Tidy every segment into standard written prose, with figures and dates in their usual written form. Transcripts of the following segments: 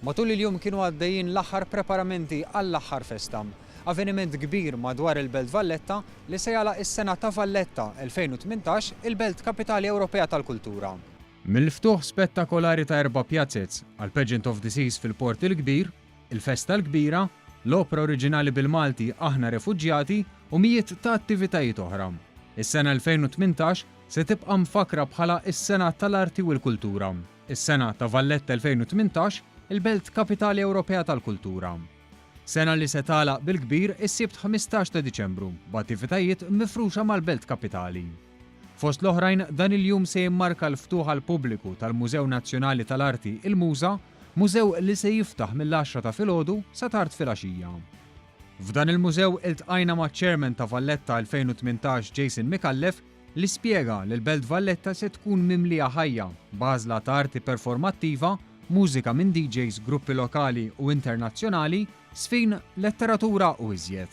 Matul il-jum kienu għaddejjin l-aħħar preparamenti għall-aħħar festa. Avveniment kbir madwar il-Belt Valletta li se jagħlaq is-Sena ta' Valletta 2018 il-Belt Kapitali Ewropea tal-Kultura. Mill-ftuħ spettakolari ta' 4 pjazzez għal Pageant of the Seas fil-Port il-Kbir, il-Festa l-Kbira, l-opera oriġinali bil-Malti Aħna Refuġjati u mijiet ta' attivitajiet oħra. Is-sena 2018 se tibqa' mfakra bħala is-Sena tal-Arti u l-Kultura. Is-Sena ta' Valletta 2018 il-Belt Kapitali Ewropea tal-Kultura. Sena li se tagħlaq bil-kbir is-Sibt 15 ta' Diċembru b'attivitajiet mifruxa mal-Belt Kapitali. Fost l-oħrajn dan il-jum se jimmarka l-ftuħ għal pubbliku tal-Mużew Nazzjonali tal-Arti il-Muża, mużew li se jiftaħ mill-10 ta' filgħodu sa tard filgħaxija. F'dan il-mużew iltqajna maċ-Chairman ta' Valletta 2018 Jason Mikallef li spjega li l-Belt Valletta se tkun mimlija ħajja b'għażla ta' arti performattiva, mużika minn DJs, gruppi lokali u internazzjonali, sfin, letteratura u iżjed.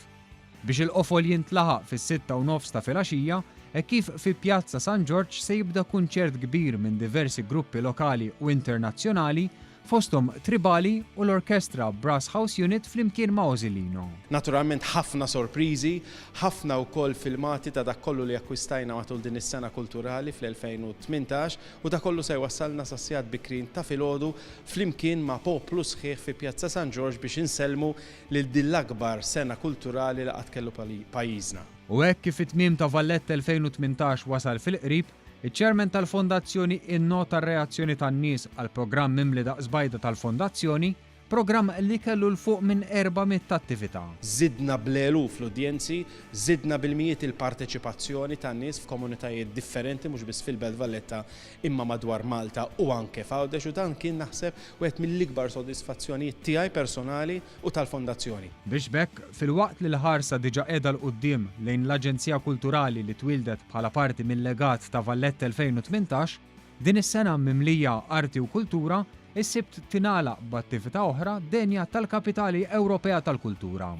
Biex il-qofol jintlaħaq fis-6:30 ta' filgħaxija, e kif fi Pjazza San George se jibda kunċert kbir minn diversi gruppi lokali u internazzjonali fosthom Tribali u l-Orkestra Brass House Unit flimkien ma' Ożilino. Naturalment ħafna sorpriżi, ħafna wkoll filmati ta' dak kollu li akkwistajna matul din is-sena kulturali fl-2018 u dak kollu se jwassalna sassijat bikrin ta' filgħodu flimkien ma' poplu sħiħ fi Pjazza San George biex insellmu lil din l-akbar sena kulturali li qatt kellu pajjiżna. U hekk kif it-tmiem ta' Valletta 2018 wasal fil-qrib, iċ-Chairman tal-Fondazzjoni innota r-reazzjoni tan-nies għal programm mimli daqsbajda tal-Fondazzjoni, programm li kellu l-fuq minn 400 attività. Żidna blelu fl-udjenzi, żidna bil-mijiet il-parteċipazzjoni tan-nies f'komunitajiet differenti mhux biss fil-Belt Valletta imma madwar Malta u anke f'Għawdex u dan kien naħseb wieħed mill-ikbar sodisfazzjonijiet tiegħi personali u tal-Fondazzjoni. Biex bekk fil-waqt li l-ħarsa diġà qiegħda l-quddiem lejn l-Aġenzija Kulturali li twildet bħala parti mill-legat ta' Valletta 2018, din is-sena mimlija arti u kultura is-Sibt tingħalaq b'attività oħra denja tal-Kapitali Ewropea tal-Kultura.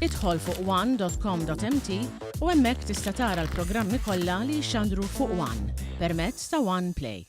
Idħol fuq one.com.mt u hemmhekk tista' tara l-programmi kollha li jxandru fuq One permezz ta' One Play.